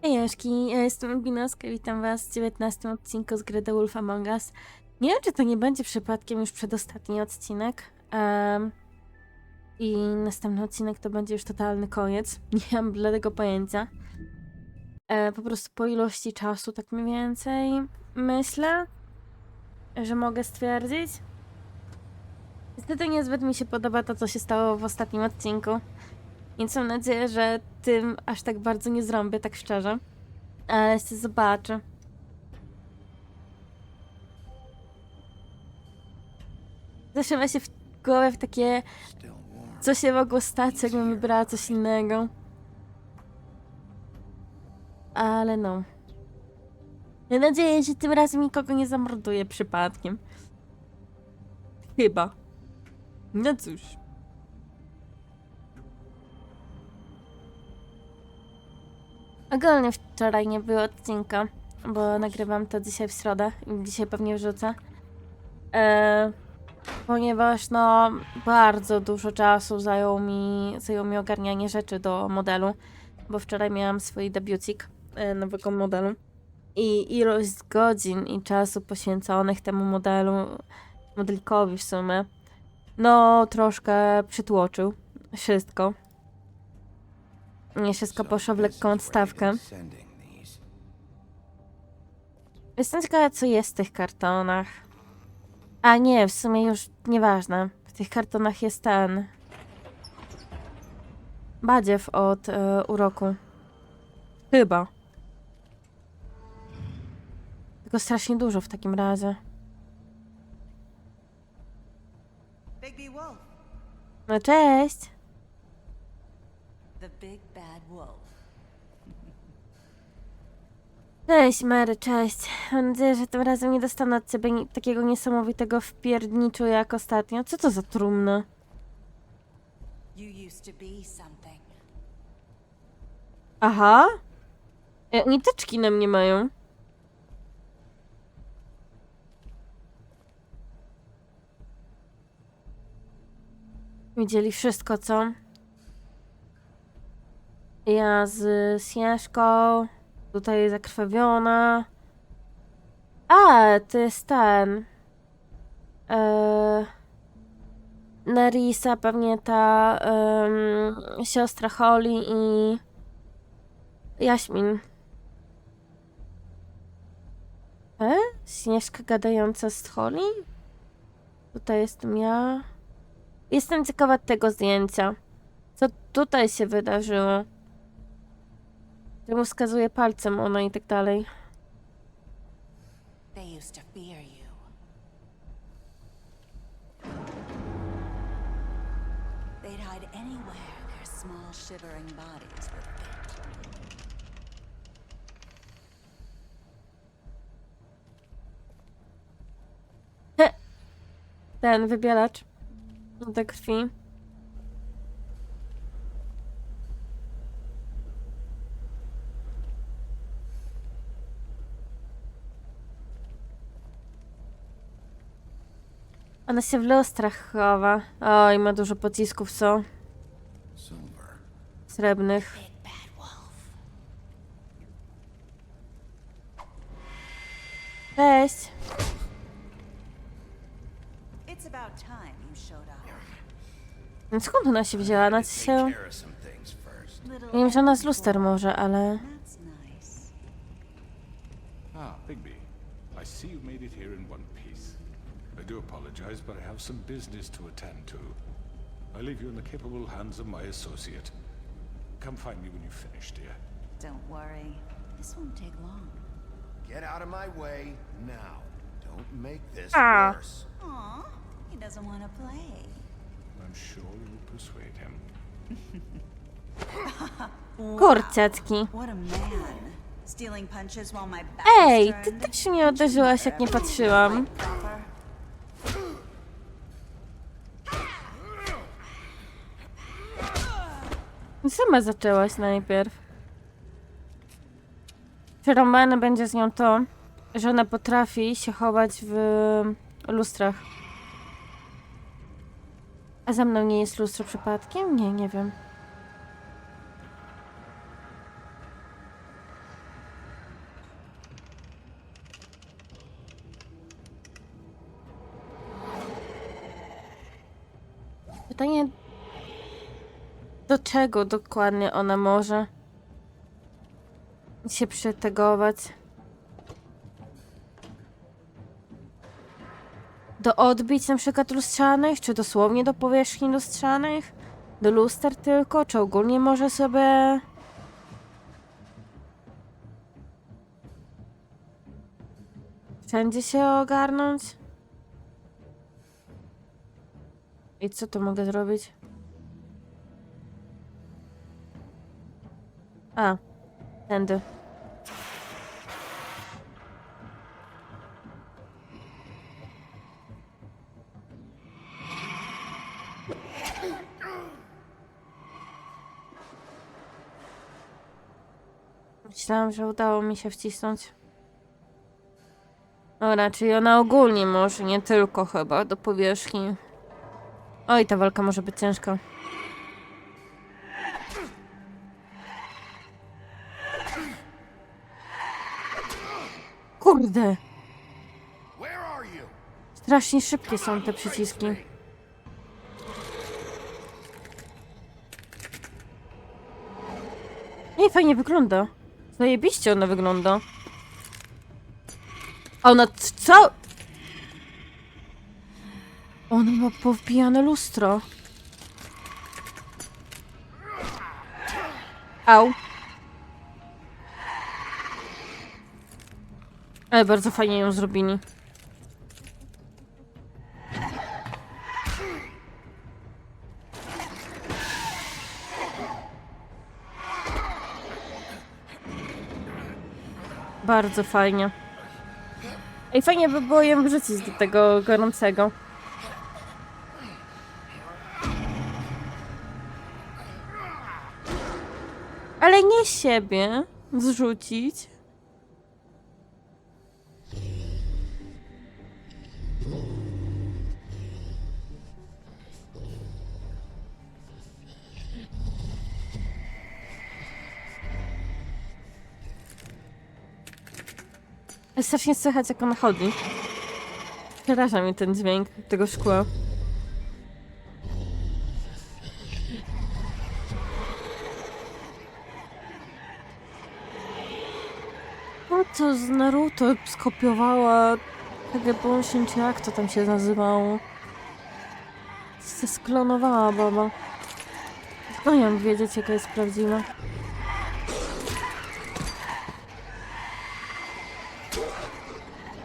Hejaszki, ja jestem Albinoska, witam was w 19 odcinku z gry The Wolf Among Us. Nie wiem, czy to nie będzie przypadkiem już przedostatni odcinek. I następny odcinek to będzie już totalny koniec. Nie mam bladego pojęcia. Po prostu po ilości czasu, tak mniej więcej, myślę, że mogę stwierdzić. Niestety niezbyt mi się podoba to, co się stało w ostatnim odcinku. Więc mam nadzieję, że tym aż tak bardzo nie zrąbię, tak szczerze. Ale jeszcze zobaczę. Zaszywa się w głowie w takie, co się mogło stać, jakbym wybrała coś innego. Ale no. Mam nadzieję, że tym razem nikogo nie zamorduję przypadkiem. Chyba. No cóż. Ogólnie wczoraj nie było odcinka, bo nagrywam to dzisiaj w środę i dzisiaj pewnie wrzucę. Ponieważ no bardzo dużo czasu zajęło mi ogarnianie rzeczy do modelu, bo wczoraj miałam swój debiucik nowego modelu i ilość godzin i czasu poświęconych temu modelikowi w sumie, no troszkę przytłoczył wszystko. Nie wszystko poszło w lekką odstawkę. Jestem ciekawa, co jest w tych kartonach. A nie, w sumie już nieważne. W tych kartonach jest ten badziew od uroku. Chyba. Tylko strasznie dużo w takim razie. No cześć! Cześć Mary, cześć. Mam nadzieję, że tym razem nie dostanę od ciebie takiego niesamowitego wpierniczu jak ostatnio. Co to za trumna? Aha? Oni teczki na mnie mają. Widzieli wszystko, co? Ja z Śnieżką. Tutaj zakrwawiona. A, to jest ten. Nerissa, pewnie ta siostra Holly i Jaśmin. Śnieżka gadająca z Holly? Tutaj jestem ja. Jestem ciekawa tego zdjęcia. Co tutaj się wydarzyło? Czemu wskazuje palcem ona i tak dalej. They used to fear you. They'd hide anywhere their small shivering bodies would fit. Ten wybielacz do krwi. Ona się w lustrach chowa. Oj, ma dużo pocisków, co? Srebrnych. Big bad wolf. Cześć! It's about time you showed up. No skąd ona się wzięła? Ona się... Little Nie wiem, że ona z luster może, ale... That's nice. Ah, Bigby. I see you made it here in one piece. I do apologize, but I have some business to attend to. I leave you in the capable hands of my associate. Come find me when you've finished, dear. Don't worry. This won't take long. Get out of my way now. Don't make this Ah. worse. Aw, he doesn't want to play. I'm sure you'll persuade him. Kurciatki. What a man. Stealing punches while my back Ej, is ty turned. też mnie uderzyłaś, jak nie patrzyłam. Proper. Sama zaczęłaś najpierw. Przerąbane będzie z nią to, że ona potrafi się chować w lustrach. A za mną nie jest lustro przypadkiem? Nie, nie wiem. Pytanie, do czego dokładnie ona może się przytegować? Do odbić na przykład lustrzanych, czy dosłownie do powierzchni lustrzanych? Do luster tylko, czy ogólnie może sobie... Wszędzie się ogarnąć? I co tu mogę zrobić? A, tędy. Myślałam, że udało mi się wcisnąć. Dobra, czyli ona ogólnie może, nie tylko chyba, do powierzchni. Oj, ta walka może być ciężka. Kurde! Where are you? Strasznie szybkie są te przyciski. Ej, fajnie wygląda. Zajebiście ona wygląda. A ona co? Ona ma powbijane lustro. Au. Ale bardzo fajnie ją zrobili. Bardzo fajnie. Ej, fajnie by było ją wrzucić do tego gorącego. Ale nie siebie zrzucić. Strasznie słychać, jak ona chodzi. Przeraża mnie ten dźwięk tego szkła. No co z Naruto skopiowała Kagebonshin, czy jak to tam się nazywało? Sklonowała baba. No ja mam wiedzieć, jaka jest prawdziwa.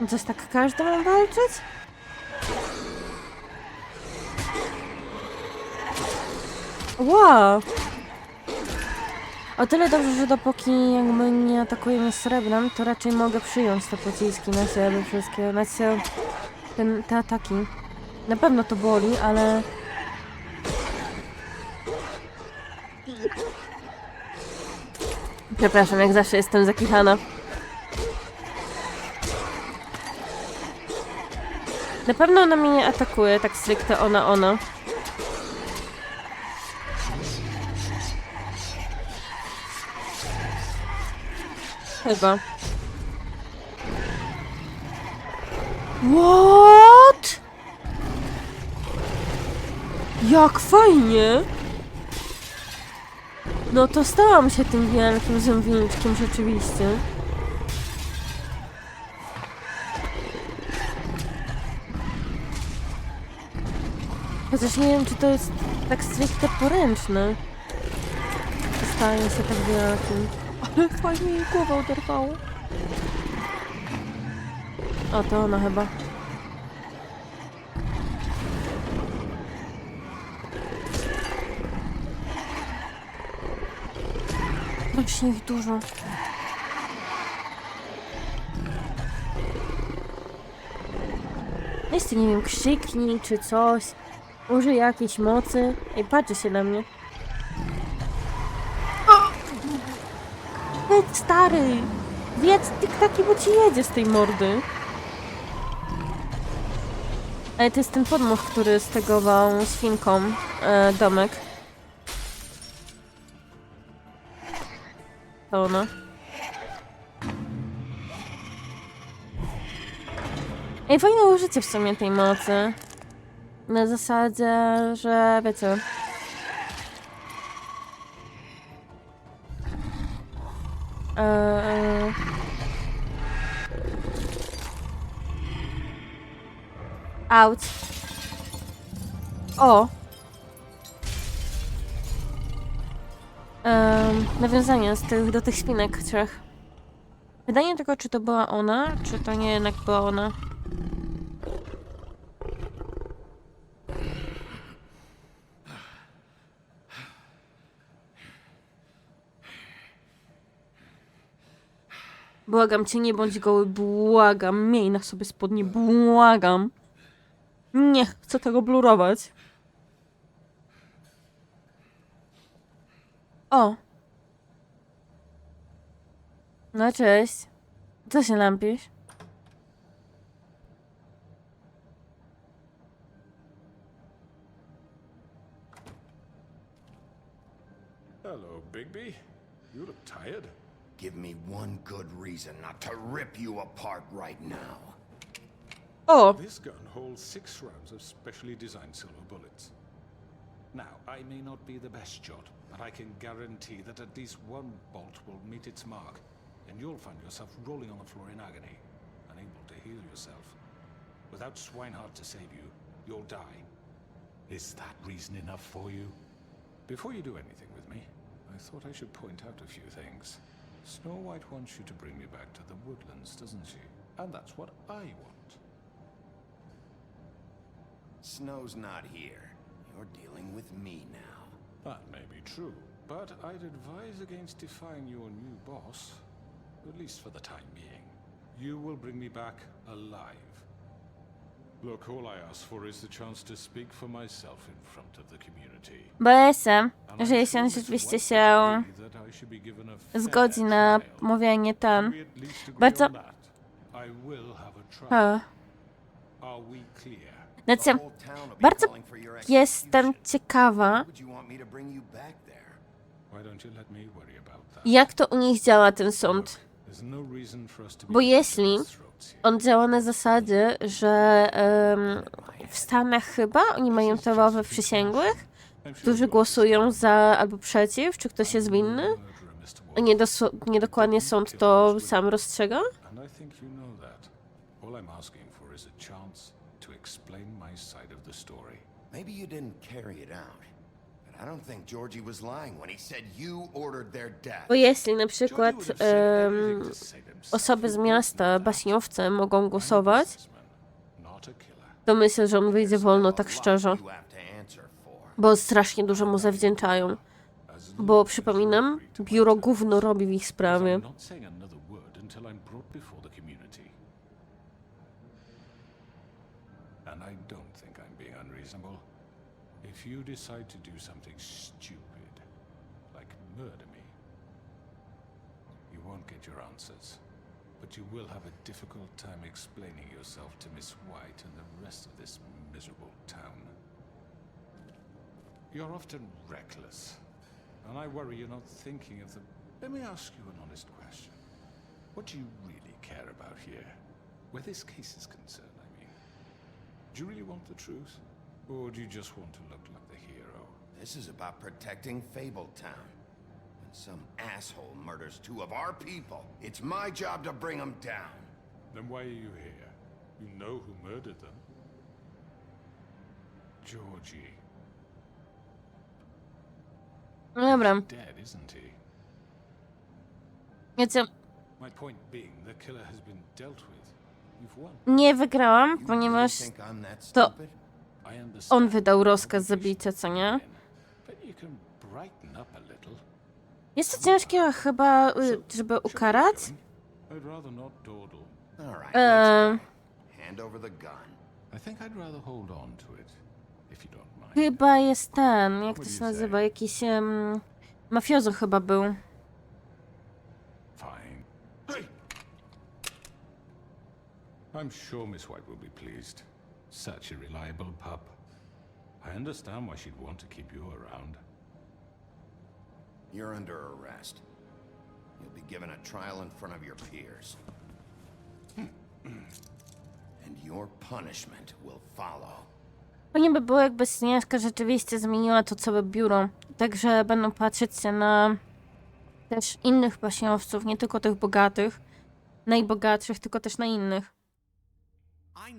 Coś tak każdy ma walczyć? Wow! O tyle dobrze, że dopóki jakby nie atakuje mnie srebrem, to raczej mogę przyjąć te pociski na siebie wszystkie, te ataki. Na pewno to boli, ale... Przepraszam, jak zawsze jestem zakichana. Na pewno ona mnie nie atakuje, tak stricte ona. Chyba. What? Jak fajnie! No to stałam się tym wielkim zębniczkiem rzeczywiście. Chociaż nie wiem, czy to jest tak stricte poręczne. Staje się tak wielkim. Ale fajnie jej głowę oderwało. O, to ona chyba. Właśnie ich dużo. Jeszcze nie wiem, krzyknij czy coś. Użyj jakiejś mocy. Ej, patrzy się na mnie. Ej, stary! Wiedz tiktaki, bo ci jedzie z tej mordy. Ale to jest ten podmuch, który stegował świnką domek. To ona. Ej, fajne użycie w sumie tej mocy. Na zasadzie, że wiecie... Out. O! Nawiązanie do tych spinek 3. Pytanie tylko, czy to była ona, czy to nie jednak była ona. Błagam cię, nie bądź goły, błagam. Miej na sobie spodnie, błagam. Nie chcę tego blurować. O! No cześć. Co się lampisz? Hello, Bigby. You look tired. Give me one good reason not to rip you apart right now. O! This gun holds 6 rounds of specially designed silver bullets. Now, I may not be the best shot, but I can guarantee that at least one bolt will meet its mark, and you'll find yourself rolling on the floor in agony, unable to heal yourself. Without Swinehart to save you, you'll die. Is that reason enough for you? Before you do anything with me, I thought I should point out a few things. Snow White wants you to bring me back to the woodlands, doesn't she? And that's what I want. Snow's not here. You're dealing with me now. That may be true, but I'd advise against defying your new boss, at least for the time being. You will bring me back alive. Look, all I ask for is the chance to speak for myself in front of the community. Bo jestem, And I'm że jeśli on sure Miss rzeczywiście White się would agree that I should be given a fair zgodzi na trial. mówienie ten. We at least agree Bardzo... on that. I will have a trial. Ha. Are we clear? Znaczy, The whole town will be bardzo calling for your jestem execution. ciekawa, Would you want me to bring you back there? Why don't you let me worry about that? jak to u nich działa ten sąd. There's no reason for us to be Bo at jeśli each other's throats here. on działa na zasadzie, że w Stanach chyba oni mają prawo we przysięgłych, I'm sure którzy you'll głosują za albo przeciw, czy ktoś jest winny, murderer, Mr. a niedokładnie sąd to sam rozstrzyga. And I think you know that. All I'm asking for is a chance to explain my side of the story. Maybe you didn't carry it out. But I don't think Georgie was lying when he said you ordered their death. Bo jeśli na przykład Georgie would have said everything to save himself. osoby z miasta, baśniowce mogą głosować, Businessman, not a killer. to myślę, że on wyjdzie wolno tak szczerze, You have to answer for. bo strasznie dużo mu zawdzięczają. Bo przypominam, biuro gówno robi w ich sprawie. I'm not saying another word until I'm brought before the community. And I don't think I'm being unreasonable. If you decide to do something stupid, like murder me, you won't get your answers. But you will have a difficult time explaining yourself to Miss White and the rest of this miserable town. You're often reckless, and I worry you're not thinking of the... Let me ask you an honest question. What do you really care about here? Where this case is concerned, I mean. Do you really want the truth? Or do you just want to look like the hero? This is about protecting Fabletown. When some asshole murders 2 of our people, it's my job to bring them down. Then why are you here? You know who murdered them. Georgie. No dobra, Dead, isn't he? wiecie, My point being, the killer has been dealt with. You've won. nie wygrałam, You really ponieważ think I'm that to stupid? I understand. on wydał rozkaz zabijcy, co nie? But you can brighten up a little. Jest to ciężkie chyba, żeby ukarać. I'd rather not dawdle. All right, Eee, let's go. Hand over the gun. I think I'd rather hold on to it, if you don't mind. chyba jest ten, jak to się nazywa, jakiś mafiozo chyba był. Fine. Hey! I'm sure Miss White will be pleased. Such a reliable pup. I understand why she'd want to keep you around. You're under arrest. You'll be given a trial in front of your peers. And your punishment will follow. Fajnie by było, jakby Śnieżka rzeczywiście zmieniła to całe biuro. Także będą patrzeć się na też innych baśniowców, nie tylko tych bogatych, najbogatszych, tylko też na innych.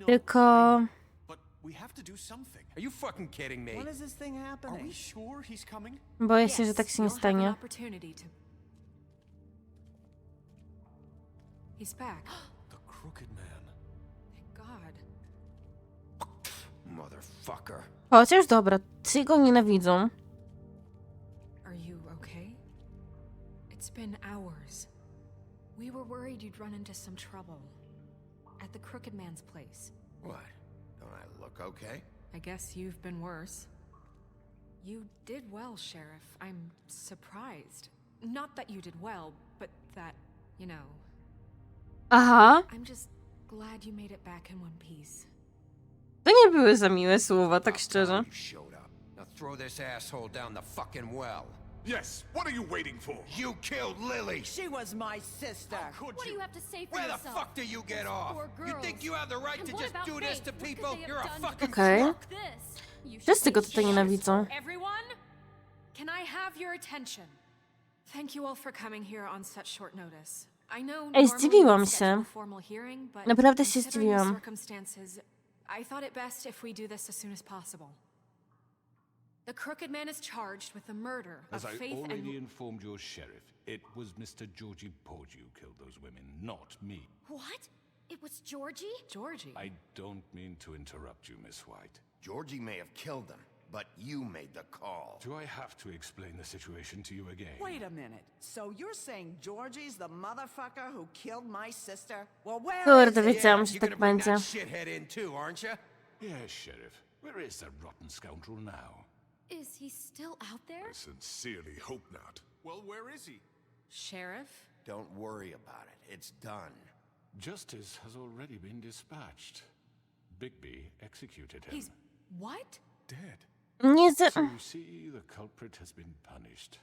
Tylko But we have to do something. Are you fucking kidding me? When is this thing Are happening? we sure he's coming? boję się, że tak się nie you'll have an stanie. opportunity to... He's back. The Crooked Man. Thank God. Motherfucker. Chociaż dobra, ci go nienawidzą. Are you okay? It's been hours. We were worried you'd run into some trouble. At the Crooked Man's place. What? Don't I look okay? I guess you've been worse. You did well, Sheriff. I'm surprised. Not that you did well, but that, you know... Aha, I'm just glad you made it back in one piece. to nie były za miłe słowa, tak szczerze. You showed up. Now throw this asshole down the fucking well. Yes, what are you waiting for? You killed Lily! She was my sister. Could What do you? you have to say for Where the yourself? fuck do you get off? Poor You girls. think you have the right And to what just about do this Faith? to What could people? they have You're a done to fucking Okay. crook. Fuck this. You should Wszyscy go be tutaj ashamed. nienawidzą. Everyone, can I have your attention? Thank you all for coming here on such short notice. I know Ej, normally zdziwiłam we'd schedule się. a formal hearing, but Naprawdę się considering the zdziwiłam. circumstances, I thought it best if we do this as soon as possible. The Crooked Man is charged with the murder As of I Faith already and... informed your sheriff, it was Mr. Georgie Porgy who killed those women, not me. What? It was Georgie? Georgie. I don't mean to interrupt you, Miss White. Georgie may have killed them, but you made the call. Do I have to explain the situation to you again? Wait a minute. So you're saying Georgie's the motherfucker who killed my sister? Well, where is Kurde, he? wiedziałam, że You're tak gonna bring będzie. that shithead in too, aren't you? Yes, Sheriff. Where is that rotten scoundrel now? Is he still out there? Sincerely hope not. Well, where is he? Sheriff? Don't worry about it. It's done. Justice has already been dispatched. Bigby executed him. He's... What? Dead. Nie, So you see, the culprit has been punished.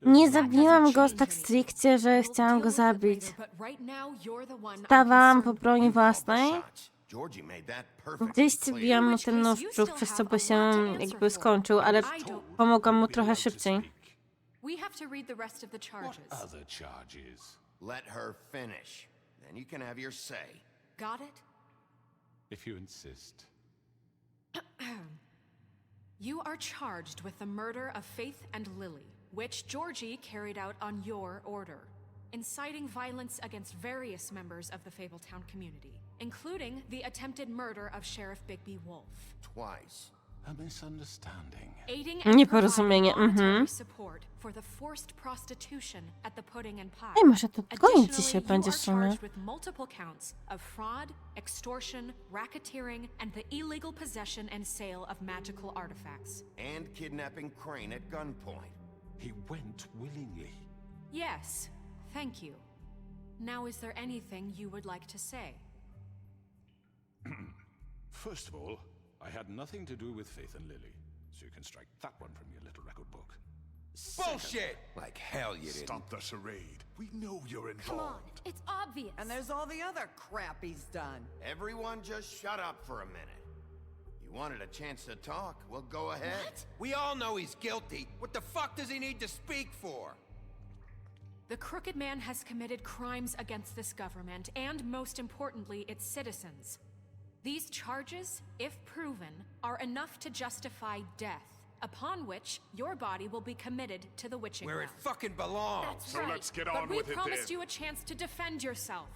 nie zabiłam go tak stricte, że chciałam go zabić. Stawałam Stawałam po broni własnej. Shots. Georgie made that perfectly Gdzieś clear. wbijam mu ten nóż w brzuch, przez co by się jakby skończył, ale pomogłam mu trochę szybciej. We have to read the rest of the What charges. other charges? Let her finish. Then you can have your say. Got it? If you insist. You are charged with the murder of Faith and Lily, which Georgie carried out on your order, inciting violence against various members of the Fabletown community, including the attempted murder of Sheriff Bigby Wolf. Twice. A misunderstanding. Aiding and Nieporozumienie, providing monetary support for the forced prostitution at the Pudding and Pie. Ej, może to koniec Additionally, dzisiaj you będzie are w sumie. charged with multiple counts of fraud, extortion, racketeering, and the illegal possession and sale of magical artifacts. And kidnapping Crane at gunpoint. He went willingly. Yes, thank you. Now, is there anything you would like to say? First of all, I had nothing to do with Faith and Lily, so you can strike that one from your little record book. Bullshit! Like hell you didn't. Stop the charade. We know you're Come on, involved. it's obvious. And there's all the other crap he's done. Everyone just shut up for a minute. You wanted a chance to talk? Well, go ahead. We all know he's guilty. What the fuck does he need to speak for? The Crooked Man has committed crimes against this government and, most importantly, its citizens. These charges, if proven, are enough to justify death, upon which your body will be committed to the witching Where it well. fucking belongs. That's So right. let's get But on we with it promised then. you a chance to defend yourself,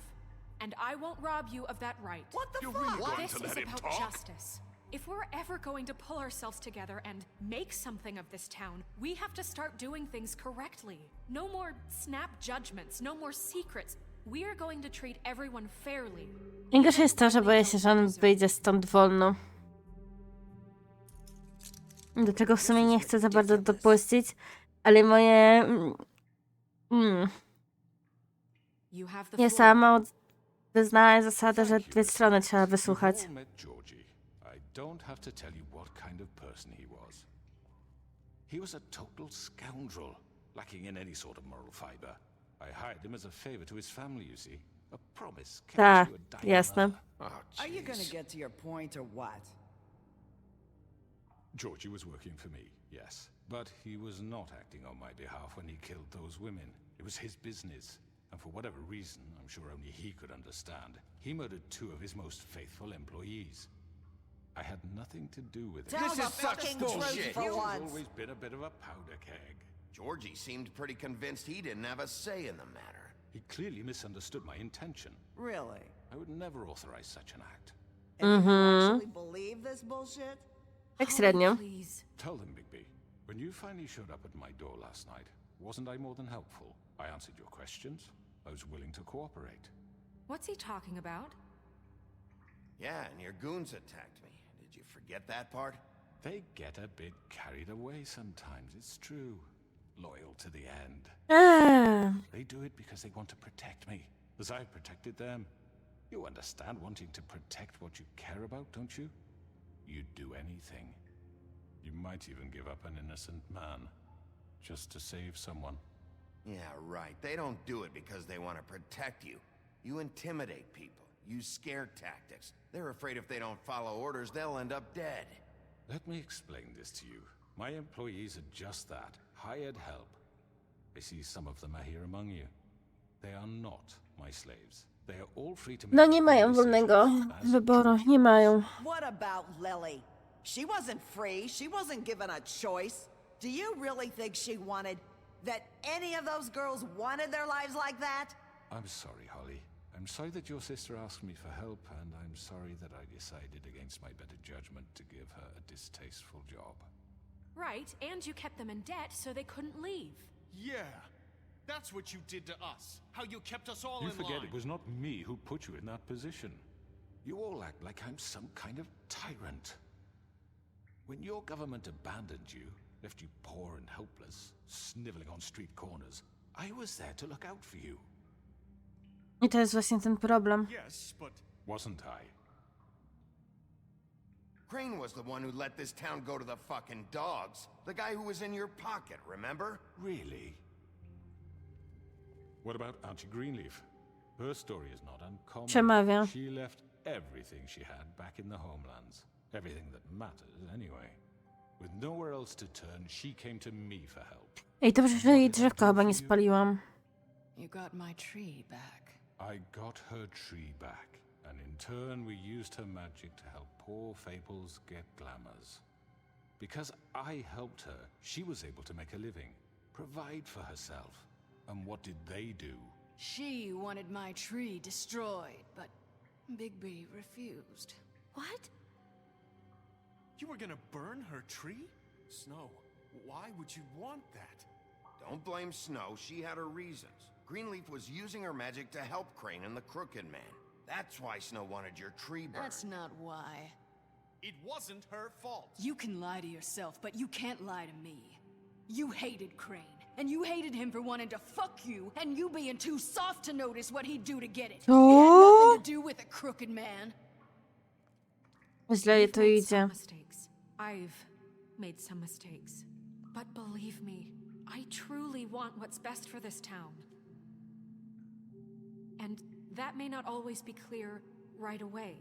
and I won't rob you of that right. What the You're fuck? really going This to is let him about talk? justice. If we're ever going to pull ourselves together and make something of this town, we have to start doing things correctly. No more snap judgments, no more secrets. We are going to treat everyone fairly. Najgorsze jest to, że boję się, że on wyjdzie stąd wolno. Do czego w sumie nie chcę za bardzo dopuścić, ale moje... You have the Ja floor. sama wyznałem zasadę, że dwie strony trzeba You've wysłuchać. all met Georgie. I don't have to tell you what kind of person he was. He was a total scoundrel, lacking in any sort of moral fiber. I hired him as a favor to his family, you see. A promise kept Tak, to a dying jasne. mother. Oh, Are you gonna jeez. get to your point or what? Georgie was working for me, yes. But he was not acting on my behalf when he killed those women. It was his business. And for whatever reason, I'm sure only he could understand, he murdered 2 of his most faithful employees. I had nothing to do with it. Tell This the is such fucking bullshit. truth for He's once. always been a bit of a powder keg. Georgie seemed pretty convinced he didn't have a say in the matter. He clearly misunderstood my intention. Really? I would never authorize such an act. And you actually believe this bullshit? Tak średnio. Please. Tell them, Bigby, when you finally showed up at my door last night, wasn't I more than helpful? I answered your questions. I was willing to cooperate. What's he talking about? Yeah, and your goons attacked me. Did you forget that part? They get a bit carried away sometimes, it's true. Loyal to the end. They do it because they want to protect me, as I've protected them. You understand wanting to protect what you care about, don't you? You'd do anything. You might even give up an innocent man, just to save someone. Yeah, right. They don't do it because they want to protect you. You intimidate people, use scare tactics. They're afraid if they don't follow orders, they'll end up dead. Let me explain this to you. My employees are just that, hired help. I see some of them are here among you. They are not my slaves. They are all free to make No nie their mają own wolnego decisions as wyboru, nie mają. What about Lily? She wasn't free. She wasn't given a choice. Do you really think she wanted... that any of those girls wanted their lives like that? I'm sorry, Holly. I'm sorry that your sister asked me for help, and I'm sorry that I decided against my better judgment to give her a distasteful job. Right, and you kept them in debt so they couldn't leave. Yeah. That's what you did to us. How you kept us all You in forget line. it was not me who put you in that position. You all act like I'm some kind of tyrant. When your government abandoned you, left you poor and helpless, sniveling on street corners, I was there to look out for you. I to jest właśnie ten problem. Yes, but Wasn't I? Crane was the one who let this town go to the fucking dogs. The guy who was in your pocket, remember? Really? What about Auntie Greenleaf? Her story is not uncommon. Przemawia. She left everything she had back in the homelands. Everything that matters, anyway. With nowhere else to turn, she came to me for help. Ej, dobrze, że jej drzewka chyba nie spaliłam. You got my tree back. I got her tree back, and in turn we used her magic to help poor Fables get glamours. Because I helped her, she was able to make a living, provide for herself. And what did they do? She wanted my tree destroyed, but Bigby refused. What? you were gonna burn her tree? Snow, why would you want that? Don't blame Snow, she had her reasons. Greenleaf was using her magic to help Crane and the Crooked Man. That's why Snow wanted your tree burned. That's not why. It wasn't her fault. You can lie to yourself, but you can't lie to me. You hated Crane, and you hated him for wanting to fuck you, and you being too soft to notice what he'd do to get it. It had nothing to do with a crooked man. Źle jej to You've made idzie. some mistakes. I've made some mistakes. But believe me, I truly want what's best for this town. And that may not always be clear right away.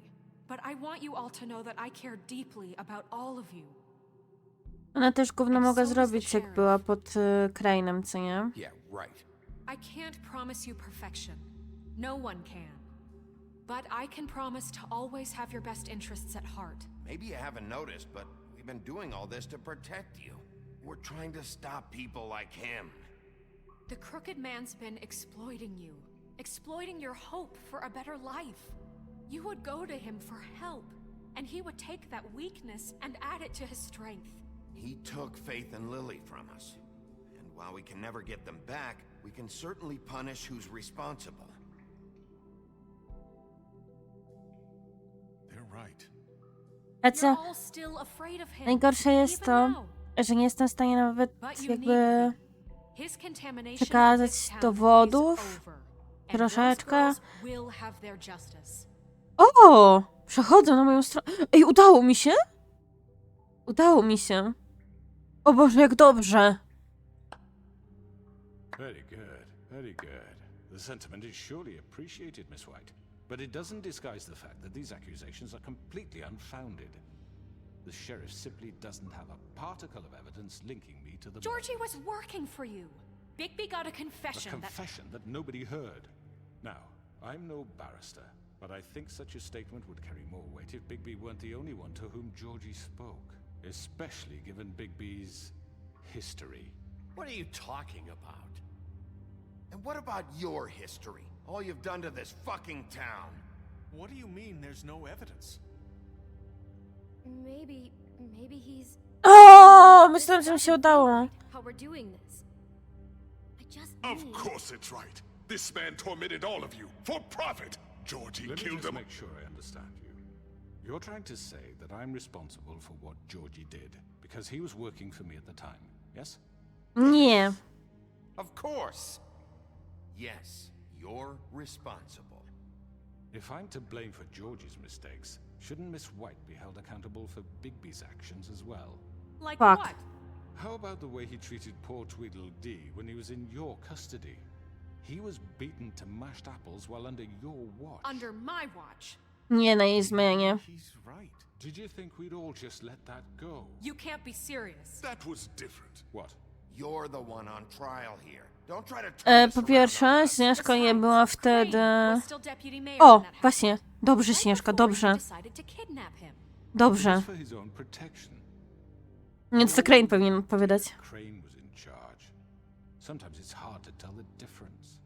But I want you all to know that I care deeply about all of you. Ona też gówno mogła zrobić, jak była pod Crane'em, co nie? Yeah, right. I can't promise you perfection. No one can. But I can promise to always have your best interests at heart. Maybe you haven't noticed, but we've been doing all this to protect you. We're trying to stop people like him. The Crooked Man's been exploiting you, exploiting your hope for a better life. You would go to him for help, and he would take that weakness and add it to his strength. He took Faith and Lily from us. And while we can never get them back, we can certainly punish who's responsible. They're right. A You're co? all still afraid of him. Najgorsze jest even to, now. że nie jestem w stanie nawet But you jakby need me. His contamination of przekazać this town dowodów is over, and those troszeczkę. girls will have their justice. O! Przechodzą na moją stronę. Ej, udało mi się? Udało mi się. O Boże, jak dobrze. Very good, very good. The sentiment is surely appreciated, Miss White. But it doesn't disguise the fact that these accusations are completely unfounded. The sheriff simply doesn't have a particle of evidence linking me to the Georgie murders. was working for you. Bigby got a A confession confession that nobody heard. Now, I'm no barrister, but I think such a statement would carry more weight if Bigby weren't the only one to whom Georgie spoke, especially given Bigby's history. What are you talking about? And what about your history? All you've done to this fucking town. What do you mean there's no evidence? Maybe he's... O, myślałam, że mi się udało. How we're doing this. I just Of need... course it's right. This man tormented all of you for profit. Georgie Let me killed just them. make sure I understand you. You're trying to say that I'm responsible for what Georgie did because he was working for me at the time, yes? Nie. Of course. Yes, you're responsible. If I'm to blame for Georgie's mistakes, shouldn't Miss White be held accountable for Bigby's actions as well? Like Fuck. what? How about the way he treated poor Tweedledee when he was in your custody? He was beaten to mashed apples while under your watch. Under my watch. Nie na jej zmianie. He's right. Did you think we'd all just let that go? You can't be serious. That was different. What? You're the one on trial here. Don't try to turn this Po around on pierwsze, us. Śnieżka nie była wtedy... Crane was still deputy mayor O, when that happened. właśnie. Dobrze, Right Śnieżka, before dobrze. you decided to kidnap him. Dobrze. Just for his own protection. Więc to Crane powinien odpowiadać. Crane was in charge. Sometimes it's hard to tell the difference.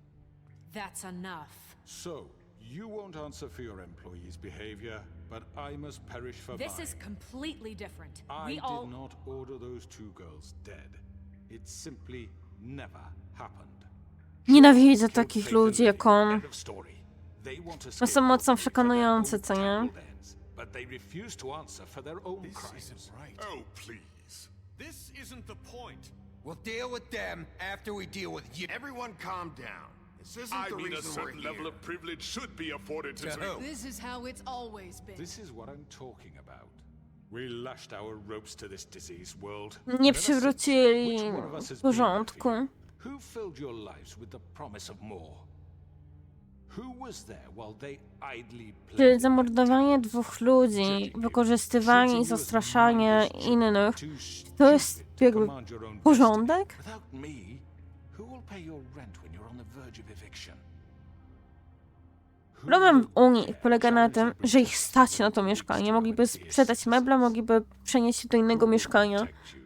That's enough. So, you won't answer for your employees' behavior, but I must perish for This mine. is completely different. I We all... did not order those two girls dead. It simply never happened. Nienawidzę Killed takich Faith ludzi and jak Lily. on. End of story. They want to No są scapegoat mocno me for their przekonujące, own co nie? tangled ends, but they refuse to answer for their own This crimes. isn't right. Oh, please. This isn't the point. We'll deal with them after we deal with you. Everyone calm down. This isn't I the mean, a reason we're certain here. level of privilege should be afforded to To who? This is how it's always been. This is what I'm talking about. We lashed our ropes to this diseased world. Nie Ever since, przywrócili which one of us has w been there porządku. for you? Who filled your lives with the promise of more? Who was there while they idly Czy played zamordowanie dwóch ludzi, wykorzystywanie i zastraszanie innych, to jest jakby porządek? Without me, who will pay your rent when you're on the verge of eviction? Who Problem will w Unii dare polega na challenge tym, że ich your stać na to protection mieszkanie. of Mogliby the sprzedać meble, mogliby przenieść się do innego mieszkania. protect you?